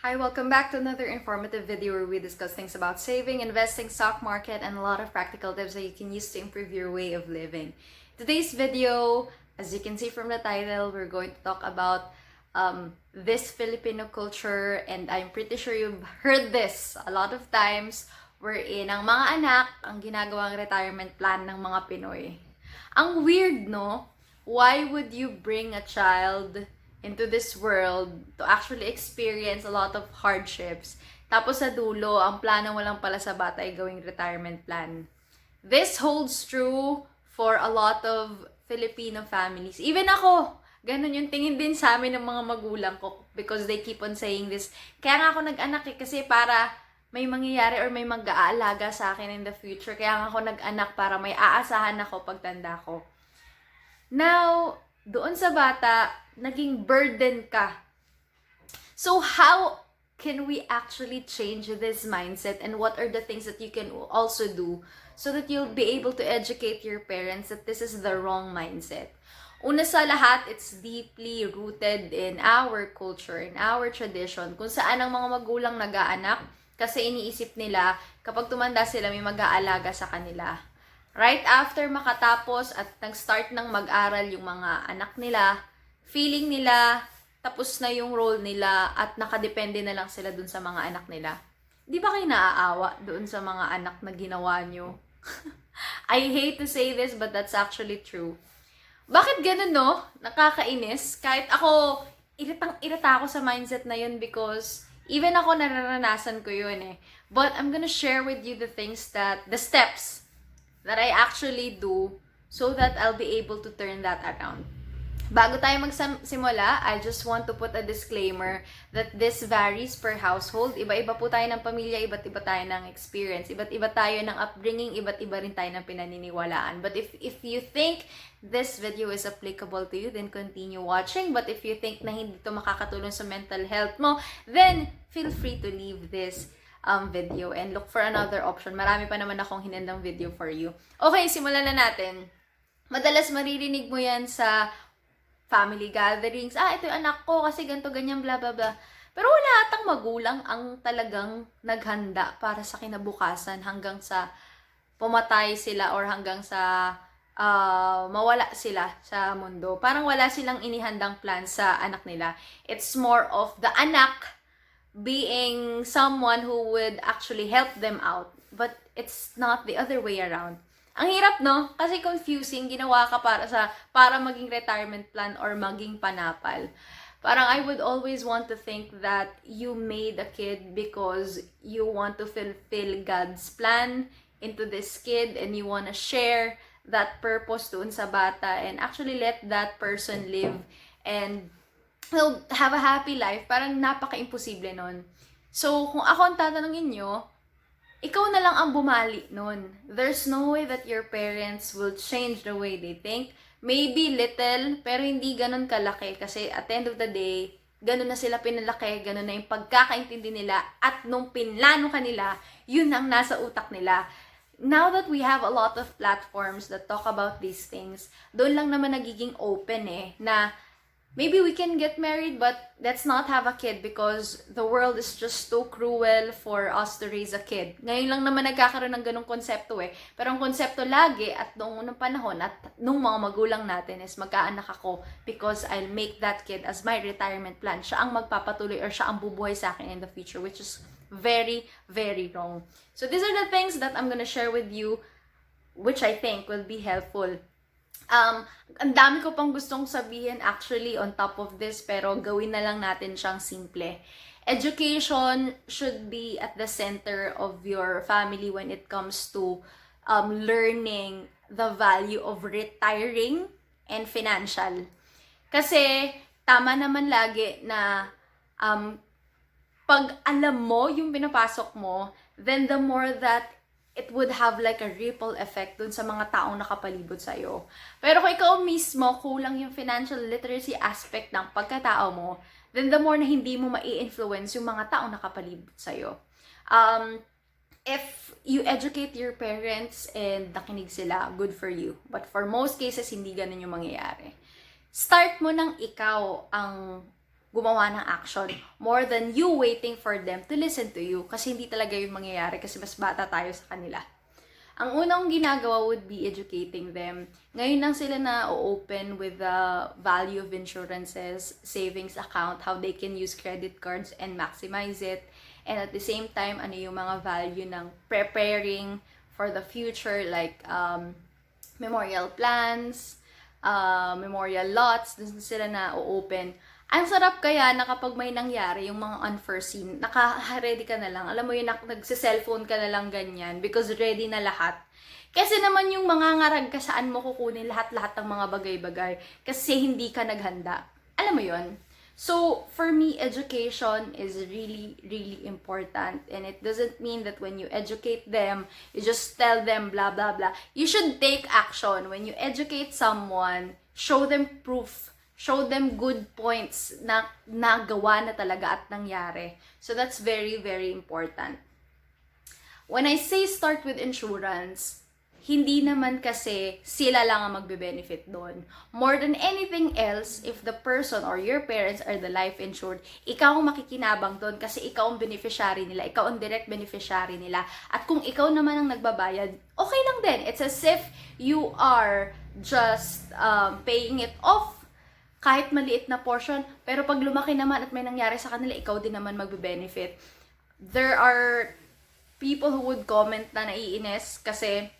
Hi, welcome back to another informative video where we discuss things about saving, investing, stock market, and a lot of practical tips that you can use to improve your way of living. Today's video, as you can see from the title, we're going to talk about this Filipino culture, and I'm pretty sure you've heard this a lot of times, wherein ang mga anak ang ginagawang retirement plan ng mga Pinoy. Ang weird, no? Why would you bring a child into this world to actually experience a lot of hardships? Tapos sa dulo, ang plano mo lang pala sa bata ay gawing retirement plan. This holds true for a lot of Filipino families. Even ako, ganun yung tingin din sa amin ng mga magulang ko because they keep on saying this. Kaya nga ako nag-anak kasi para may mangyayari or may mag-aalaga sa akin in the future. Kaya nga ako nag-anak para may aasahan ako pagtanda ko. Now, doon sa bata, naging burden ka. So how can we actually change this mindset, and what are the things that you can also do so that you'll be able to educate your parents that this is the wrong mindset? Una sa lahat, it's deeply rooted in our culture, in our tradition, kung saan ang mga magulang nag-aanak kasi iniisip nila kapag tumanda sila may mag-aalaga sa kanila. Right after makatapos at nag-start ng mag-aral yung mga anak nila, feeling nila tapos na yung role nila at nakadepende na lang sila dun sa mga anak nila. Di ba kayo naaawa doon sa mga anak na ginawa nyo? I hate to say this, but that's actually true. Bakit ganun, no? Nakakainis. Kahit ako, iritang-irita ako sa mindset na yun because even ako nararanasan ko yun eh. But I'm gonna share with you the steps that I actually do so that I'll be able to turn that around. Bago tayo magsimula, I just want to put a disclaimer that this varies per household. Iba-iba po tayo ng pamilya, iba't iba tayo ng experience, iba't iba tayo ng upbringing, iba't iba rin tayo ng pinaniniwalaan. But if you think this video is applicable to you, then continue watching. But if you think na hindi ito makakatulong sa mental health mo, then feel free to leave this video and look for another option. Marami pa naman akong hinandang video for you. Okay, simulan na natin. Madalas maririnig mo yan sa family gatherings. Ito yung anak ko kasi ganito, ganyan, bla bla bla. Pero wala atang magulang ang talagang naghanda para sa kinabukasan hanggang sa pumatay sila or hanggang sa mawala sila sa mundo. Parang wala silang inihandang plan sa anak nila. It's more of the anak being someone who would actually help them out. But it's not the other way around. Ang hirap, no? Kasi confusing, ginawa ka para maging retirement plan or maging panapal. Parang I would always want to think that you made a kid because you want to fulfill God's plan into this kid and you want to share that purpose doon sa bata and actually let that person live and will have a happy life. Parang napaka-imposible nun. So, kung ako ang tatanungin nyo, ikaw na lang ang bumali nun. There's no way that your parents will change the way they think. Maybe little, pero hindi ganun kalaki. Kasi at the end of the day, ganun na sila pinalaki, ganun na yung pagkakaintindi nila. At nung pinlano kanila, yun ang nasa utak nila. Now that we have a lot of platforms that talk about these things, doon lang naman nagiging open na maybe we can get married, but let's not have a kid because the world is just too cruel for us to raise a kid. Ngayon lang naman nagkakaroon ng ganong konsepto eh. Pero ang konsepto lagi at noong unang panahon at nung mga magulang natin is magkaanak ako because I'll make that kid as my retirement plan. Siya ang magpapatuloy or siya ang bubuhay sa akin in the future, which is very, very wrong. So these are the things that I'm gonna share with you which I think will be helpful. Ang dami ko pang gustong sabihin actually on top of this, pero gawin na lang natin siyang simple. Education should be at the center of your family when it comes to learning the value of retiring and financial. Kasi tama naman lagi na pag alam mo yung pinapasok mo, then the more that it would have like a ripple effect dun sa mga taong nakapalibot sa'yo. Pero kung ikaw mismo, kulang yung financial literacy aspect ng pagkatao mo, then the more na hindi mo mai-influence yung mga taong nakapalibot sa'yo. If you educate your parents and nakinig sila, good for you. But for most cases, hindi ganun yung mangyayari. Start mo nang ikaw ang gumawa ng action more than you waiting for them to listen to you. Kasi hindi talaga yung mangyayari kasi mas bata tayo sa kanila. Ang unang ginagawa would be educating them. Ngayon lang sila na open with the value of insurances, savings account, how they can use credit cards and maximize it. And at the same time, ano yung mga value ng preparing for the future, like memorial plans, memorial lots, dun sila na open. Ang sarap kaya na kapag may nangyari, yung mga unforeseen, naka-ready ka na lang. Alam mo yun, nagse-cellphone ka na lang ganyan because ready na lahat. Kasi naman yung mga ngarag ka saan mo kukunin lahat-lahat ng mga bagay-bagay kasi hindi ka naghanda. Alam mo yun? So, for me, education is really, really important. And it doesn't mean that when you educate them, you just tell them blah, blah, blah. You should take action. When you educate someone, show them proof. Show them good points na nagawa na talaga at nangyari. So that's very, very important. When I say start with insurance, hindi naman kasi sila lang ang magbe-benefit doon. More than anything else, if the person or your parents are the life insured, ikaw ang makikinabang doon kasi ikaw ang beneficiary nila, ikaw ang direct beneficiary nila. At kung ikaw naman ang nagbabayad, okay lang din. It's as if you are just paying it off kahit maliit na portion, pero pag lumaki naman at may nangyari sa kanila, ikaw din naman magbe-benefit. There are people who would comment na naiinis kasi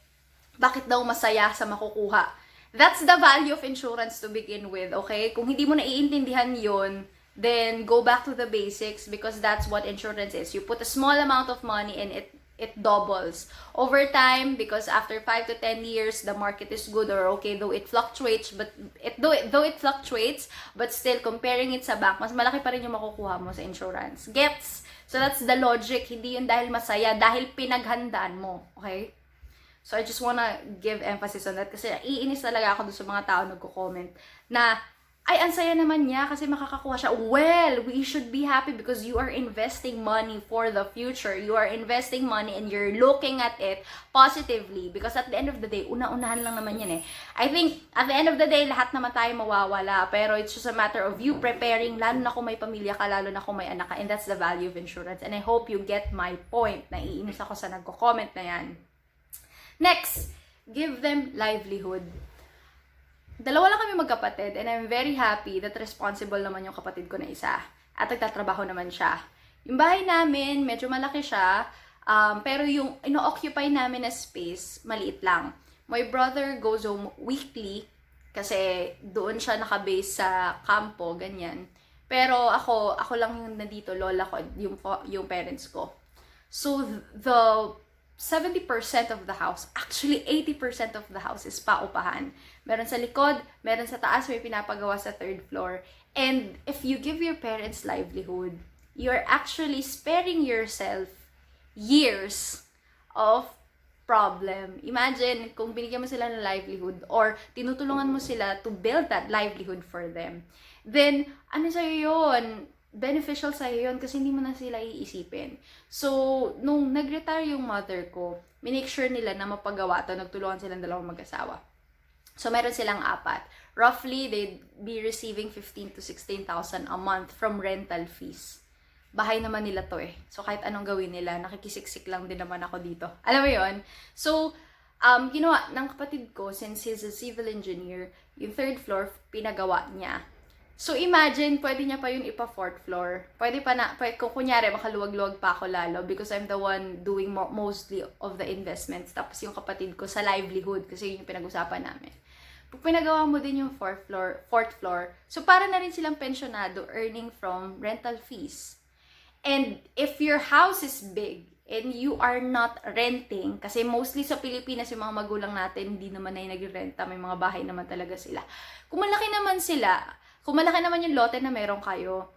bakit daw masaya sa makukuha. That's the value of insurance to begin with, okay? Kung hindi mo naiintindihan yun, then go back to the basics because that's what insurance is. You put a small amount of money and it doubles over time because after 5 to 10 years the market is good or okay, though it fluctuates, but still comparing it sa bank, mas malaki pa rin yung makukuha mo sa insurance. Gets? So that's the logic. Hindi yun dahil masaya, dahil pinaghandaan mo, okay? So I just wanna give emphasis on that kasi iinis talaga ako dun sa mga tao nagko-comment na ay, ang saya naman niya kasi makakakuha siya. Well, we should be happy because you are investing money for the future. You are investing money and you're looking at it positively because at the end of the day, una-unahan lang naman yan eh. I think, at the end of the day, lahat naman tayo mawawala. Pero it's just a matter of you preparing, lalo na kung may pamilya ka, lalo na kung may anak ka. And that's the value of insurance. And I hope you get my point. Naiinis ako sa nagko-comment na yan. Next, give them livelihood. Dalawa lang kami magkapatid and I'm very happy that responsible naman yung kapatid ko na isa. At nagtatrabaho naman siya. Yung bahay namin, medyo malaki siya, pero yung ino-occupy namin na space, maliit lang. My brother goes home weekly kasi doon siya nakabase sa kampo, ganyan. Pero ako lang yung nandito, lola ko, yung parents ko. So, the 70% of the house, actually 80% of the house is paupahan. Meron sa likod, meron sa taas, may pinapagawa sa third floor. And if you give your parents livelihood, you're actually sparing yourself years of problem. Imagine kung binigyan mo sila ng livelihood or tinutulungan mo sila to build that livelihood for them. Then, ano sa'yo yun? Beneficial sa'yo yun kasi hindi mo na sila iisipin. So, nung nag-retire yung mother ko, minake sure nila na mapagawa to, nagtulungan silang dalawang mag-asawa. So, meron silang 4. Roughly, they'd be receiving 15,000 to 16,000 a month from rental fees. Bahay naman nila to eh. So, kahit anong gawin nila, nakikisiksik lang din naman ako dito. Alam mo yun? So, ginawa ng kapatid ko, since he's a civil engineer, yung third floor, pinagawa niya. So, imagine, pwede niya pa yun ipa-4th floor. Pwede pa na, kung kunyari, makaluwag-luwag pa ako lalo because I'm the one doing mostly of the investments. Tapos yung kapatid ko sa livelihood kasi yun yung pinag-usapan namin. Pag pinagawa mo din yung 4th floor, so para na rin silang pensionado earning from rental fees. And if your house is big and you are not renting, kasi mostly sa Pilipinas yung mga magulang natin, hindi naman na yung nag-renta, may mga bahay naman talaga sila. Kung malaki naman sila, kung malaki naman yung lote na meron kayo,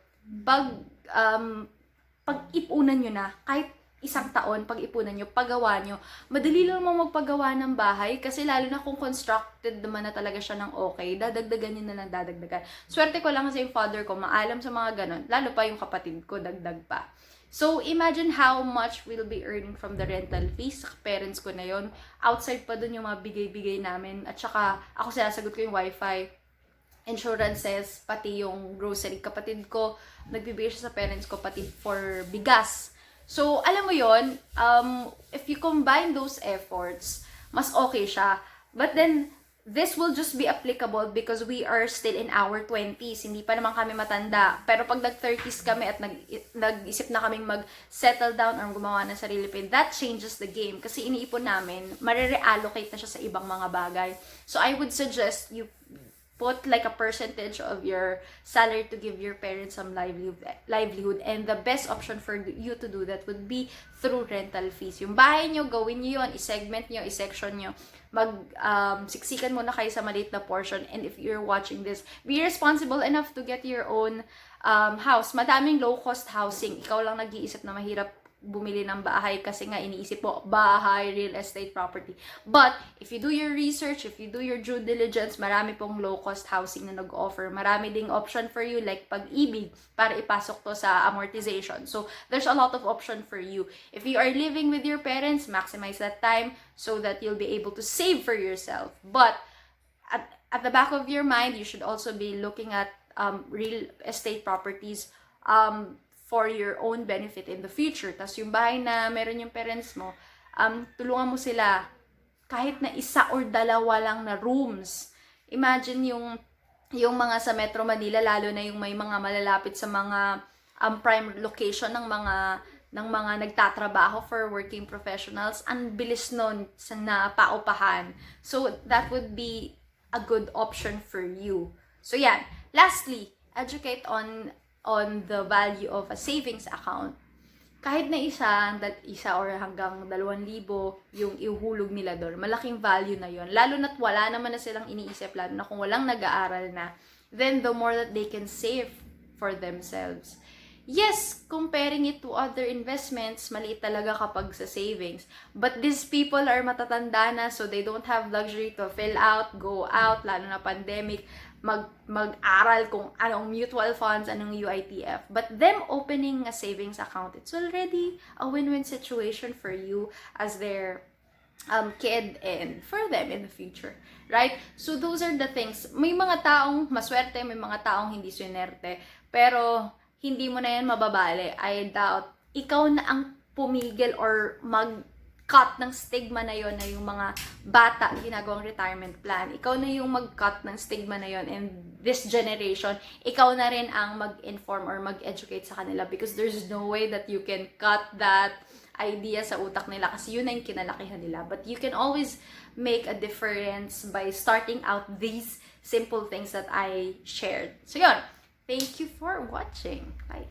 pag-ipunan nyo na, kahit isang taon, pag-ipunan nyo, paggawa nyo, madali lang naman magpagawa ng bahay, kasi lalo na kung constructed naman na talaga siya ng okay, dadagdagan nyo na lang dadagdagan. Swerte ko lang kasi yung father ko, maalam sa mga ganon, lalo pa yung kapatid ko, dagdag pa. So, imagine how much we'll be earning from the rental fees sa parents ko na yon. Outside pa dun yung mga bigay-bigay namin, at saka ako sinasagot ko yung wifi. insurances, pati yung grocery. Kapatid ko, nagbibigay siya sa parents ko, pati for bigas. So, alam mo yon, if you combine those efforts, mas okay siya. But then, this will just be applicable because we are still in our 20s. Hindi pa naman kami matanda. Pero pag nag-30s kami at nag-isip na kaming mag-settle down or gumawa ng sarili pin, that changes the game. Kasi iniipon namin, marireallocate na siya sa ibang mga bagay. So, I would suggest you put like a percentage of your salary to give your parents some livelihood, and the best option for you to do that would be through rental fees. Yung bahay nyo, gawin nyo yun, i-segment nyo, i-section nyo, siksikan muna kayo sa maliit na portion, and if you're watching this, be responsible enough to get your own house. Madaming low-cost housing, ikaw lang nag-iisip na mahirap bumili ng bahay kasi nga iniisip mo, bahay, real estate property. But, if you do your research, if you do your due diligence, marami pong low-cost housing na nag-offer. Marami ding option for you, like pag-ibig, para ipasok to sa amortization. So, there's a lot of option for you. If you are living with your parents, maximize that time so that you'll be able to save for yourself. But, at the back of your mind, you should also be looking at real estate properties for your own benefit in the future. Tas yung bahay na meron yung parents mo, tulungan mo sila kahit na isa or dalawa lang na rooms. Imagine yung mga sa Metro Manila, lalo na yung may mga malalapit sa mga prime location ng mga nagtatrabaho for working professionals. Ang bilis nun sa napaupahan. So that would be a good option for you. So yan. Lastly, educate on the value of a savings account. Kahit na isa or hanggang 2,000 yung ihuhulog nila doon, malaking value na yon. Lalo na't wala naman na silang iniisip, lalo na kung walang nag-aaral na, then the more that they can save for themselves. Yes, comparing it to other investments, maliit talaga kapag sa savings. But these people are matatanda na, so they don't have luxury to go out, lalo na pandemic, mag-aral kung anong mutual funds, anong UITF. But them opening a savings account, it's already a win-win situation for you as their kid and for them in the future. Right? So those are the things. May mga taong maswerte, may mga taong hindi swinerte. Pero hindi mo na yan mababali. I doubt. Ikaw na ang pumigil or mag-cut ng stigma na yon na yung mga bata ginagawang retirement plan. Ikaw na yung mag-cut ng stigma na yon, and this generation, ikaw na rin ang mag-inform or mag-educate sa kanila, because there's no way that you can cut that idea sa utak nila kasi yun na yung kinalakihan nila. But you can always make a difference by starting out these simple things that I shared. So yun. Thank you for watching. Bye.